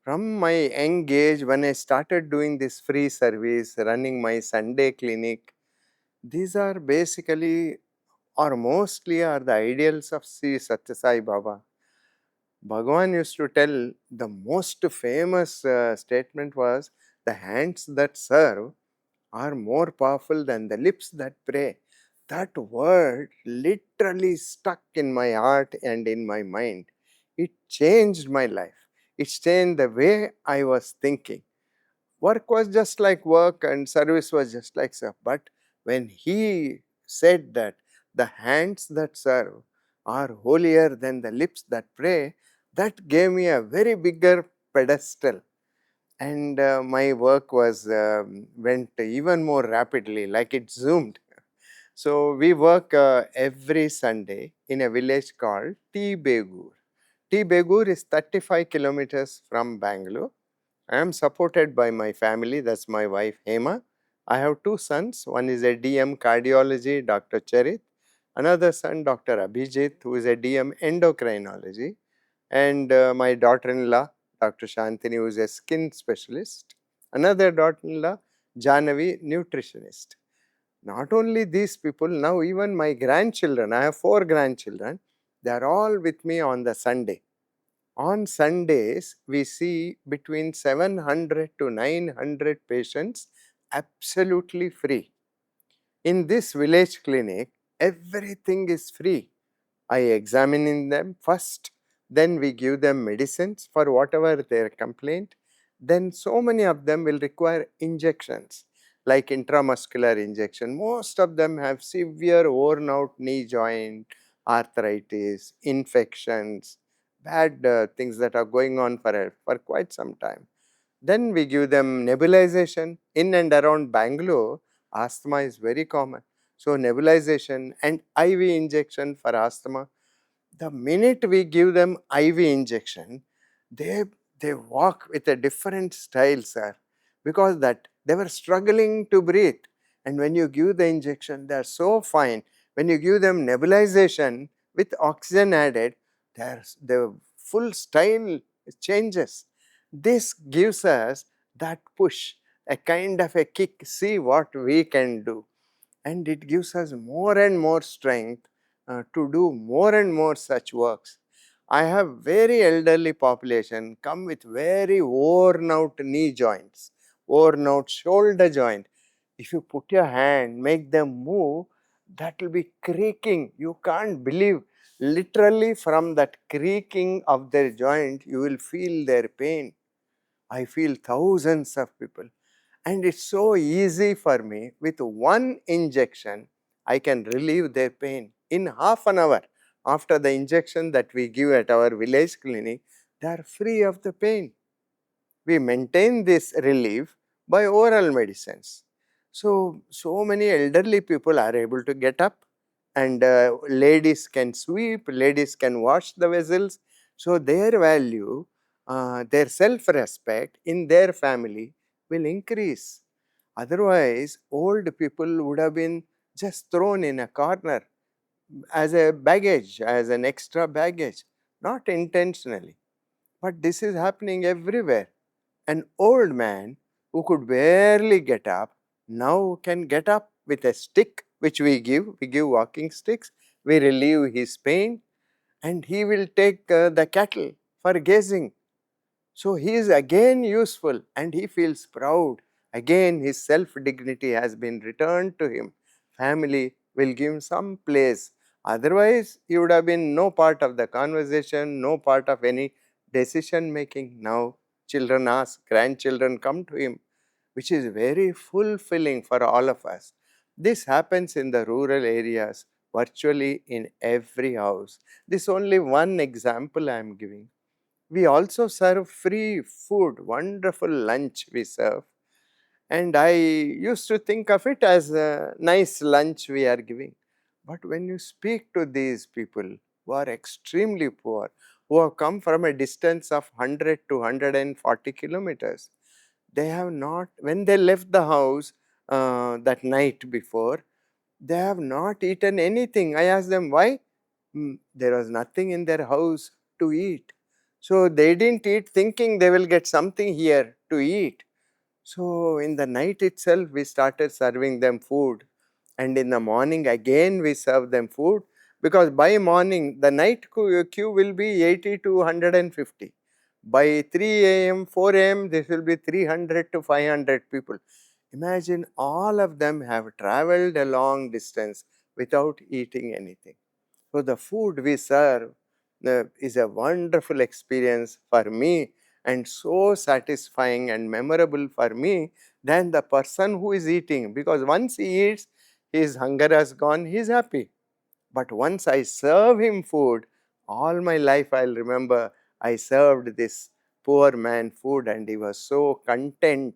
From my young age, when I started doing this free service, running my Sunday clinic, these are basically or mostly are the ideals of Sri Sathya Sai Baba. Bhagavan used to tell the most famous statement was, the hands that serve are more powerful than the lips that pray. That word literally stuck in my heart and in my mind. It changed my life. It changed the way I was thinking. Work was just like work and service was just like serve. But when he said that the hands that serve are holier than the lips that pray, that gave me a very bigger pedestal. And my work was went even more rapidly, like it zoomed. So we work every Sunday in a village called Begur. Begur is 35 kilometers from Bangalore. I am supported by my family, that's my wife Hema. I have two sons, one is a DM cardiology, Dr. Charit, another son, Dr. Abhijit, who is a DM endocrinology, and my daughter-in-law, Dr. Shantini, who is a skin specialist, another daughter-in-law, Janavi, nutritionist. Not only these people, now even my grandchildren, I have 4 grandchildren, they are all with me on the Sunday. On Sundays, we see between 700 to 900 patients absolutely free. In this village clinic, everything is free. I examine them first, then we give them medicines for whatever their complaint. Then so many of them will require injections, like intramuscular injection. Most of them have severe worn out knee joint, arthritis, infections, bad things that are going on for quite some time. Then we give them nebulization. In and around Bangalore, asthma is very common. So nebulization and IV injection for asthma. The minute we give them IV injection, they they walk with a different style, sir, because that they were struggling to breathe. And when you give the injection, they are so fine. When you give them nebulization with oxygen added, their full style changes. This gives us that push, a kind of a kick, see what we can do. And it gives us more and more strength to do more and more such works. I have very elderly population come with very worn out knee joints, worn out shoulder joint. If you put your hand, make them move, that will be creaking. You can't believe. Literally from that creaking of their joint, you will feel their pain. I feel thousands of people. And it's so easy for me. With one injection, I can relieve their pain. In half an hour after the injection that we give at our village clinic, they are free of the pain. We maintain this relief by oral medicines. So many elderly people are able to get up, and ladies can sweep, ladies can wash the vessels. So their value, their self-respect in their family will increase. Otherwise, old people would have been just thrown in a corner as a baggage, as an extra baggage, not intentionally. But this is happening everywhere. An old man who could barely get up now can get up with a stick which we give walking sticks, we relieve his pain, and he will take the cattle for grazing. So he is again useful and he feels proud. Again his self-dignity has been returned to him. Family will give him some place. Otherwise, he would have been no part of the conversation, no part of any decision making. Now children ask, grandchildren come to him, which is very fulfilling for all of us. This happens in the rural areas, virtually in every house. This is only one example I am giving. We also serve free food, wonderful lunch we serve. And I used to think of it as a nice lunch we are giving. But when you speak to these people who are extremely poor, who have come from a distance of 100 to 140 kilometers, they have not, when they left the house that night before, they have not eaten anything. I asked them why. There was nothing in their house to eat. So they didn't eat thinking they will get something here to eat. So in the night itself, we started serving them food. And in the morning, again, we serve them food, because by morning, the night queue will be 80 to 150. By 3 a.m., 4 a.m., this will be 300 to 500 people. Imagine all of them have traveled a long distance without eating anything. So the food we serve is a wonderful experience for me, and so satisfying and memorable for me than the person who is eating, because once he eats, his hunger has gone, he is happy. But once I serve him food, all my life I'll remember I served this poor man food and he was so content.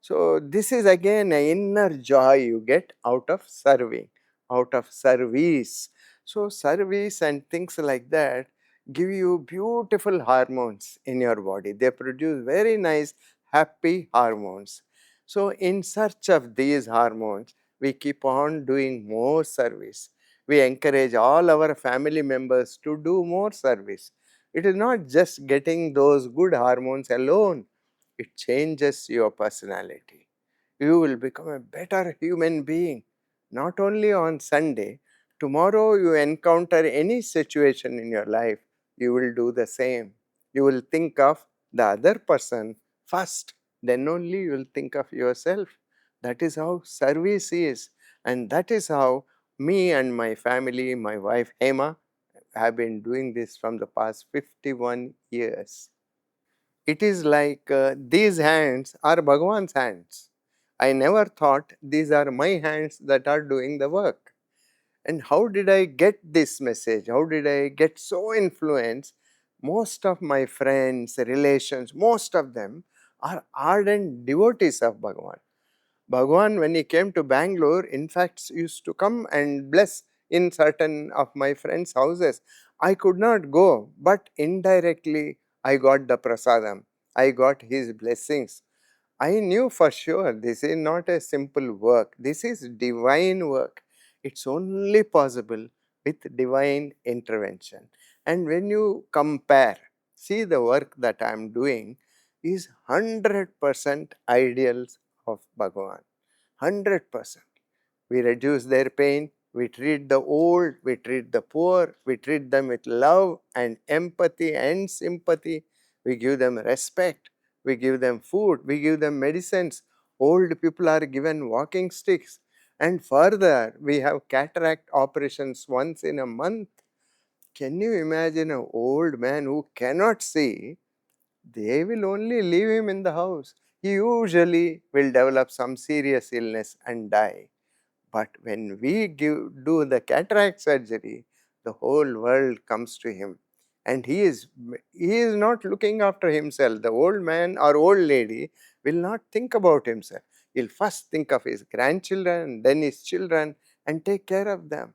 So this is again an inner joy you get out of serving, out of service. So service and things like that give you beautiful hormones in your body. They produce very nice happy hormones. So in search of these hormones, we keep on doing more service. We encourage all our family members to do more service. It is not just getting those good hormones alone, it changes your personality. You will become a better human being. Not only on Sunday, tomorrow you encounter any situation in your life, you will do the same. You will think of the other person first, then only you will think of yourself. That is how service is. And that is how me and my family, my wife Hema, have been doing this from the past 51 years. It is like these hands are Bhagavan's hands. I never thought these are my hands that are doing the work. And how did I get this message? How did I get so influenced? Most of my friends, relations, most of them are ardent devotees of Bhagavan. Bhagavan, when he came to Bangalore, in fact, used to come and bless in certain of my friends' houses. I could not go, but indirectly I got the prasadam. I got his blessings. I knew for sure this is not a simple work. This is divine work. It's only possible with divine intervention. And when you compare, see the work that I am doing is 100% ideals of Bhagavan. 100%. We reduce their pain, we treat the old, we treat the poor, we treat them with love and empathy and sympathy. We give them respect, we give them food, we give them medicines. Old people are given walking sticks. And further, we have cataract operations once in a month. Can you imagine an old man who cannot see? They will only leave him in the house. He usually will develop some serious illness and die. But when we do the cataract surgery, the whole world comes to him. And he is not looking after himself. The old man or old lady will not think about himself. He'll first think of his grandchildren, then his children, and take care of them.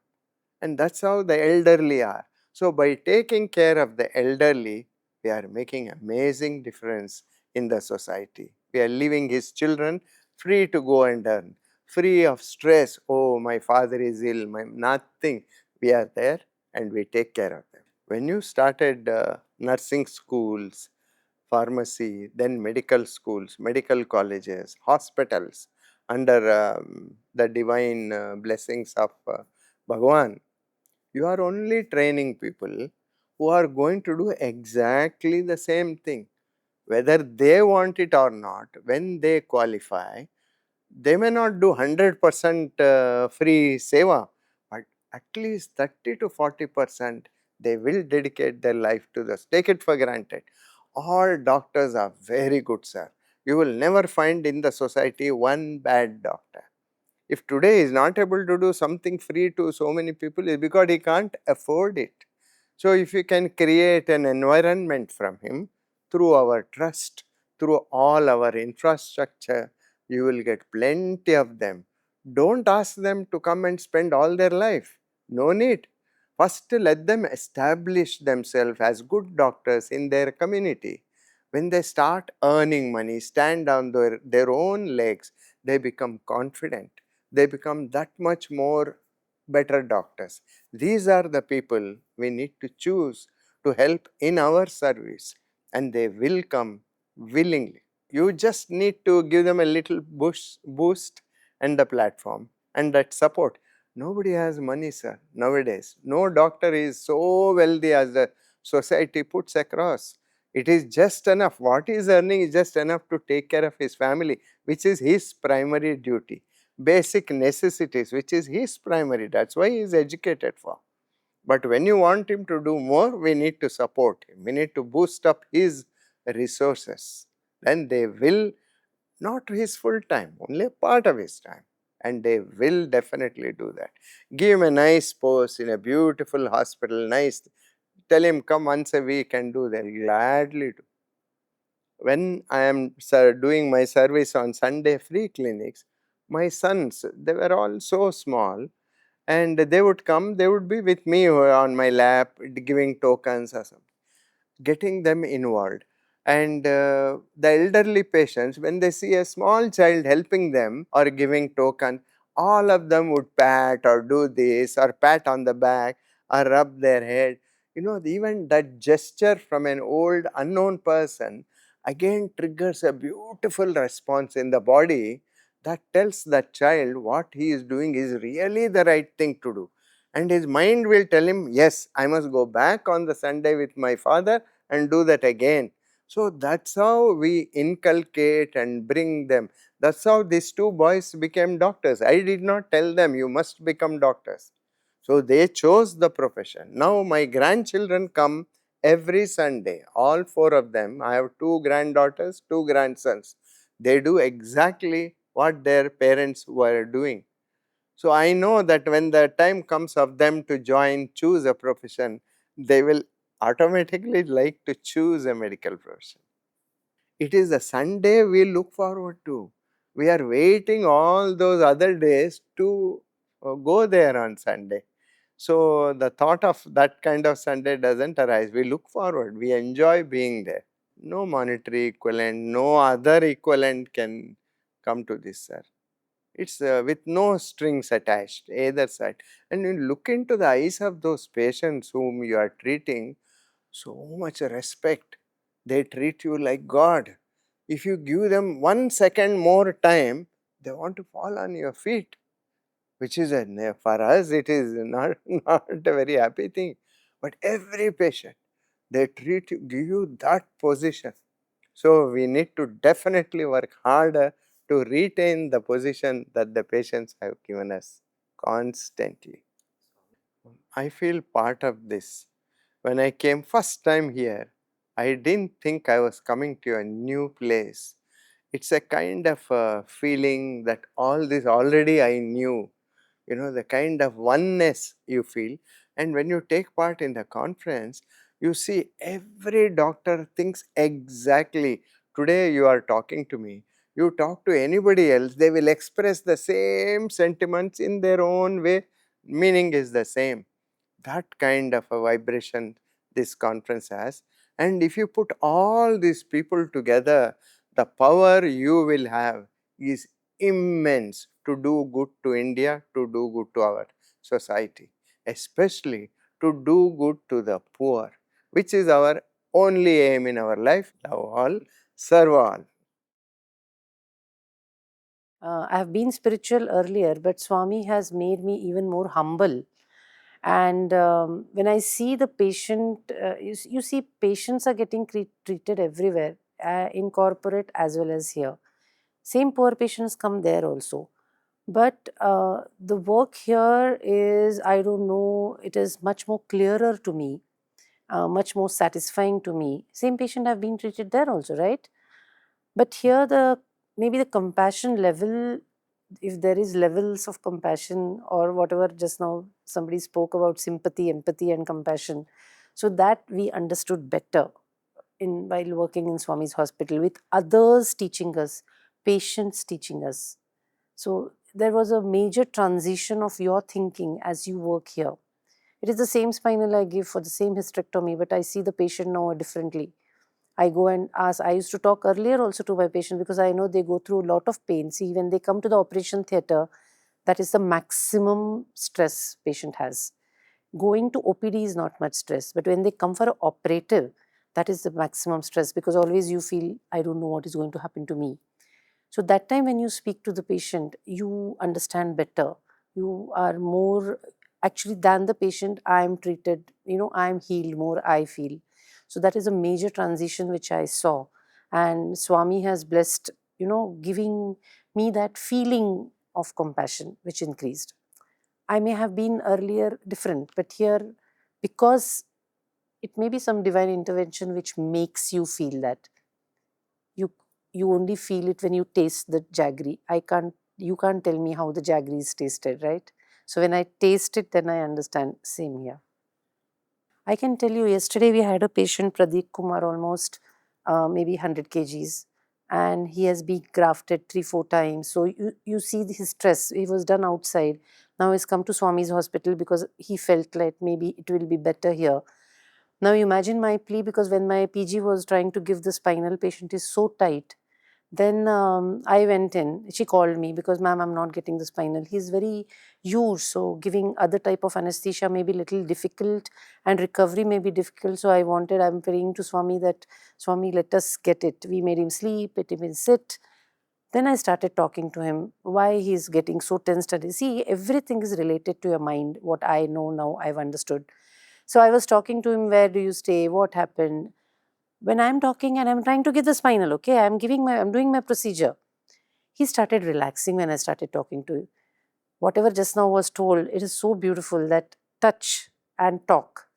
And that's how the elderly are. So by taking care of the elderly, we are making amazing difference in the society. We are leaving his children free to go and earn, free of stress. Oh, my father is ill, my nothing. We are there and we take care of them. When you started nursing schools, pharmacy, then medical schools, medical colleges, hospitals, under the divine blessings of Bhagavan, you are only training people who are going to do exactly the same thing. Whether they want it or not, when they qualify, they may not do 100% free seva, but at least 30 to 40% they will dedicate their life to this. Take it for granted. All doctors are very good, sir. You will never find in the society one bad doctor. If today is not able to do something free to so many people, it's because he can't afford it. So if you can create an environment from him through our trust, through all our infrastructure, you will get plenty of them. Don't ask them to come and spend all their life. No need. First, let them establish themselves as good doctors in their community. When they start earning money, stand on their own legs, they become confident. They become that much more better doctors. These are the people we need to choose to help in our service, and they will come willingly. You just need to give them a little boost and the platform and that support. Nobody has money, sir, nowadays. No doctor is so wealthy as the society puts across. It is just enough. What he is earning is just enough to take care of his family, which is his primary duty. Basic necessities, which is his primary. That's why he is educated for. But when you want him to do more, we need to support him. We need to boost up his resources. Then they will, not his full time, only a part of his time. And they will definitely do that. Give him a nice post in a beautiful hospital, nice. Tell him come once a week and do that. Gladly do. When I am doing my service on Sunday free clinics, my sons, they were all so small, and they would come, they would be with me on my lap giving tokens or something, getting them involved. And the elderly patients, when they see a small child helping them or giving token, all of them would pat or do this or pat on the back or rub their head. Even that gesture from an old unknown person again triggers a beautiful response in the body that tells that child what he is doing is really the right thing to do. And his mind will tell him, yes, I must go back on the Sunday with my father and do that again. So that's how we inculcate and bring them. That's how these two boys became doctors. I did not tell them you must become doctors. So they chose the profession. Now my grandchildren come every Sunday, all four of them. I have two granddaughters, two grandsons. They do exactly what their parents were doing. So I know that when the time comes of them to choose a profession, they will automatically like to choose a medical profession. It is the Sunday we look forward to. We are waiting all those other days to go there on Sunday. So the thought of that kind of Sunday doesn't arise. We look forward. We enjoy being there. No monetary equivalent, no other equivalent can come to this, sir. It's with no strings attached, either side. And you look into the eyes of those patients whom you are treating, so much respect. They treat you like God. If you give them 1 second more time, they want to fall on your feet, which is for us, it is not, not a very happy thing. But every patient, they treat you, give you that position. So we need to definitely work harder to retain the position that the patients have given us constantly. I feel part of this. When I came first time here, I didn't think I was coming to a new place. It's a kind of feeling that all this already I knew, the kind of oneness you feel. And when you take part in the conference, you see every doctor thinks exactly. Today you are talking to me, you talk to anybody else, they will express the same sentiments in their own way, meaning is the same. That kind of a vibration this conference has. And if you put all these people together, the power you will have is immense to do good to India, to do good to our society, especially to do good to the poor, which is our only aim in our life. Love all, serve all. I have been spiritual earlier, but Swami has made me even more humble. And when I see the patient, you see patients are getting treated everywhere, in corporate as well as here. Same poor patients come there also. But the work here is, I don't know, it is much more clearer to me, much more satisfying to me. Same patient have been treated there also, right? But here maybe the compassion level, if there is levels of compassion or whatever, just now somebody spoke about sympathy, empathy and compassion. So that we understood better while working in Swami's hospital with others teaching us, patients teaching us. So there was a major transition of your thinking as you work here. It is the same spinal I give for the same hysterectomy, but I see the patient now differently. I go and ask. I used to talk earlier also to my patient because I know they go through a lot of pain. See, when they come to the operation theatre, that is the maximum stress patient has. Going to OPD is not much stress, but when they come for an operative, that is the maximum stress, because always you feel, I don't know what is going to happen to me. So that time when you speak to the patient, you understand better. You are more, actually, than the patient, I am treated, I am healed more, I feel. So that is a major transition which I saw. And Swami has blessed, giving me that feeling of compassion, which increased. I may have been earlier different, but here, because it may be some divine intervention which makes you feel that. You you only feel it when you taste the jaggery. You can't tell me how the jaggery is tasted, right? So when I taste it, then I understand. Same here. I can tell you, yesterday we had a patient, Pradeep Kumar, almost maybe 100 kgs, and he has been grafted 3-4 times. So you see his stress. He was done outside. Now he's come to Swami's hospital because he felt like maybe it will be better here. Now imagine my plea, because when my PG was trying to give the spinal, patient is so tight. Then I went in. She called me because, ma'am, I'm not getting the spinal. He's very huge, so giving other type of anesthesia may be little difficult, and recovery may be difficult. So I'm praying to Swami that, Swami, let us get it. We made him sleep, let him sit. Then I started talking to him, why he's getting so tensed. See, everything is related to your mind. What I know now, I've understood. So I was talking to him, where do you stay? What happened? When I'm talking and I'm trying to get the spinal, okay, I'm doing my procedure. He started relaxing when I started talking to him. Whatever just now was told, it is so beautiful, that touch and talk.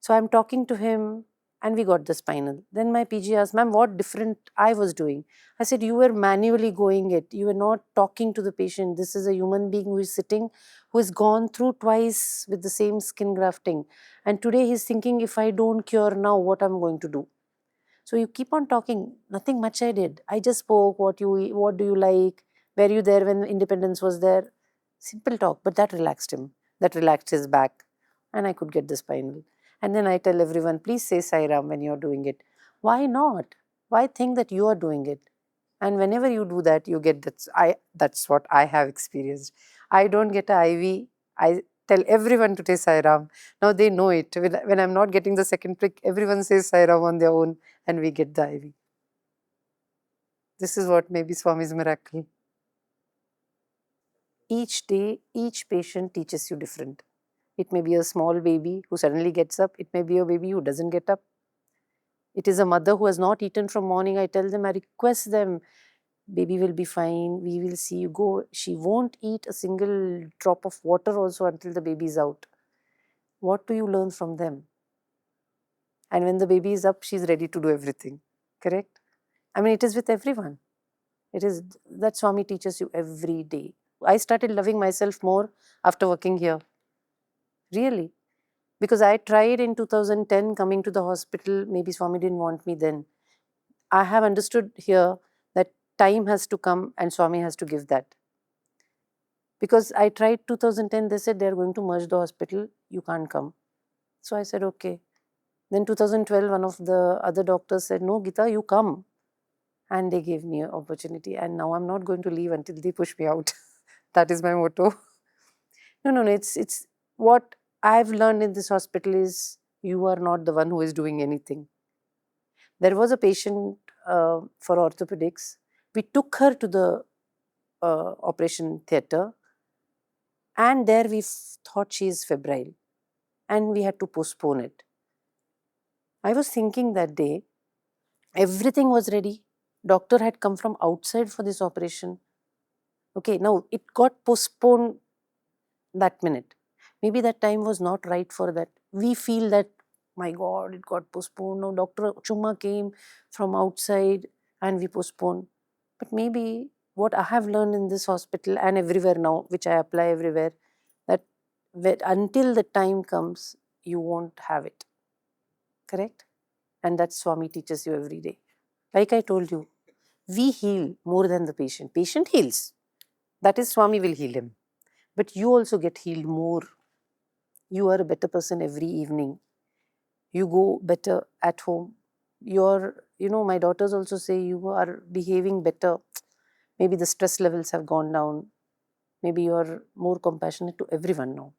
So I'm talking to him and we got the spinal. Then my PG asked, ma'am, what different I was doing? I said, you were manually going it. You were not talking to the patient. This is a human being who is sitting, who has gone through twice with the same skin grafting. And today he's thinking, if I don't cure now, what I'm going to do? So you keep on talking. Nothing much I did. I just spoke, what do you like? Were you there when independence was there? Simple talk, but that relaxed him. That relaxed his back. And I could get the spinal. And then I tell everyone, please say Sai Ram when you're doing it. Why not? Why think that you are doing it? And whenever you do that, you get that. That's what I have experienced. I don't get a IV. I tell everyone to take Sai Ram. Now they know it. When I'm not getting the second prick, everyone says Sai Ram on their own, and we get the IV. This is what may be Swami's miracle. Each day, each patient teaches you different. It may be a small baby who suddenly gets up. It may be a baby who doesn't get up. It is a mother who has not eaten from morning. I tell them, I request them, baby will be fine. We will see you go. She won't eat a single drop of water also until the baby is out. What do you learn from them? And when the baby is up, she's ready to do everything. Correct? I mean, it is with everyone. It is that Swami teaches you every day. I started loving myself more after working here. Really. Because I tried in 2010 coming to the hospital. Maybe Swami didn't want me then. I have understood here that time has to come and Swami has to give that. Because I tried 2010, they said they are going to merge the hospital, you can't come. So I said, okay. Then 2012, one of the other doctors said, no, Geeta, you come. And they gave me an opportunity. And now I'm not going to leave until they push me out. That is my motto. No. It's what I've learned in this hospital is you are not the one who is doing anything. There was a patient for orthopedics. We took her to the operation theatre, and there we thought she is febrile, and we had to postpone it. I was thinking that day, everything was ready. Doctor had come from outside for this operation. Okay, now it got postponed that minute. Maybe that time was not right for that. We feel that, my God, it got postponed. Now Dr. Chumma came from outside and we postponed. But maybe what I have learned in this hospital and everywhere now, which I apply everywhere, that until the time comes, you won't have it. Correct? And that Swami teaches you every day. Like I told you, we heal more than the patient. Patient heals. That is, Swami will heal him. But you also get healed more. You are a better person every evening. You go better at home. My daughters also say you are behaving better. Maybe the stress levels have gone down. Maybe you are more compassionate to everyone now.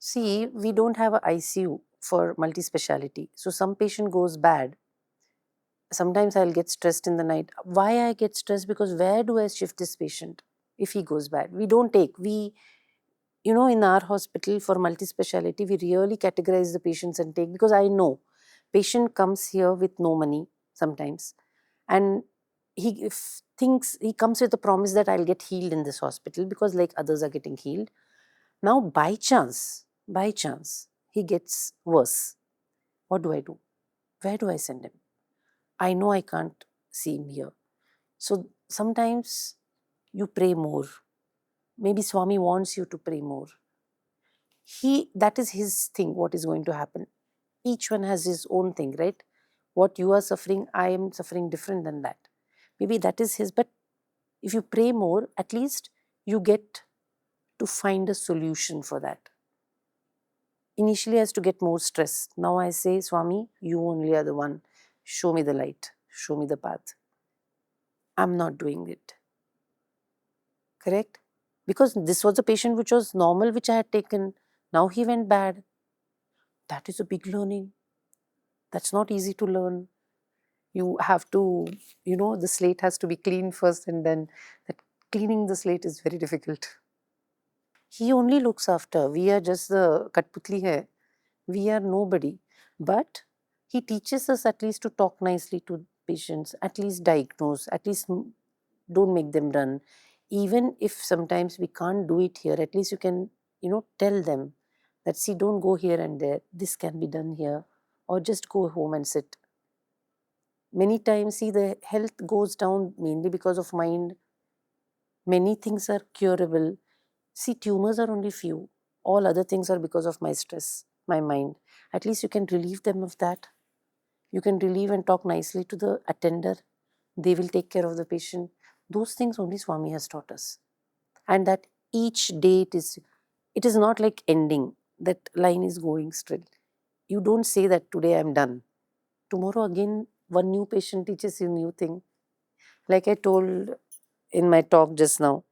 See, we don't have a ICU for multi-speciality. So some patient goes bad. Sometimes I'll get stressed in the night. Why I get stressed? Because where do I shift this patient if he goes bad? We don't take. In our hospital for multi-speciality, we really categorize the patients and take, because I know patient comes here with no money sometimes, and thinks he comes with the promise that I'll get healed in this hospital because like others are getting healed. Now by chance, he gets worse. What do I do? Where do I send him? I know I can't see him here. So sometimes you pray more. Maybe Swami wants you to pray more. That is his thing, what is going to happen. Each one has his own thing, right? What you are suffering, I am suffering different than that. Maybe that is his, but if you pray more, at least you get to find a solution for that. Initially, I used to get more stress. Now I say, Swami, you only are the one. Show me the light. Show me the path. I'm not doing it. Correct? Because this was a patient which was normal, which I had taken. Now he went bad. That is a big learning. That's not easy to learn. You have to, the slate has to be cleaned first, and then that cleaning the slate is very difficult. He only looks after. We are just the Katputli hai. We are nobody. But he teaches us at least to talk nicely to patients, at least diagnose, at least don't make them run. Even if sometimes we can't do it here, at least you can, tell them that, see, don't go here and there. This can be done here. Or just go home and sit. Many times, see, the health goes down mainly because of mind. Many things are curable. See, tumors are only few. All other things are because of my stress, my mind. At least you can relieve them of that. You can relieve and talk nicely to the attender. They will take care of the patient. Those things only Swami has taught us. And that each day it is not like ending. That line is going still. You don't say that today I'm done. Tomorrow again, one new patient teaches you new thing. Like I told in my talk just now,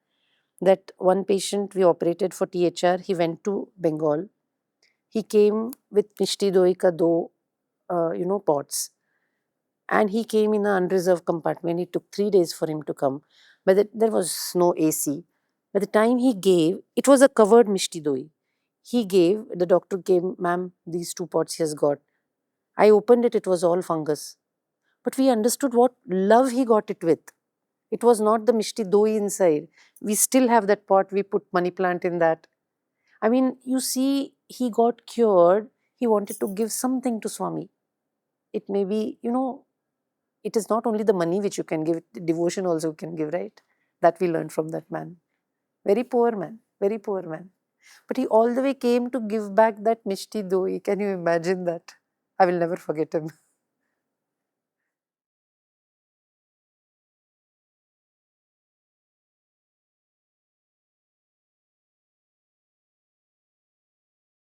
that one patient we operated for THR, he went to Bengal. He came with Mishti Doi ka do, pots. And he came in an unreserved compartment. It took 3 days for him to come. But there was no AC. By the time he gave, it was a covered Mishti Doi. He gave, the doctor came, ma'am, these 2 pots he has got. I opened it, it was all fungus. But we understood what love he got it with. It was not the Mishti Doi inside. We still have that pot, we put money plant in that. I mean, you see, he got cured. He wanted to give something to Swami. It may be, it is not only the money which you can give, devotion also you can give, right? That we learned from that man. Very poor man, very poor man. But he all the way came to give back that Mishti Doi. Can you imagine that? I will never forget him.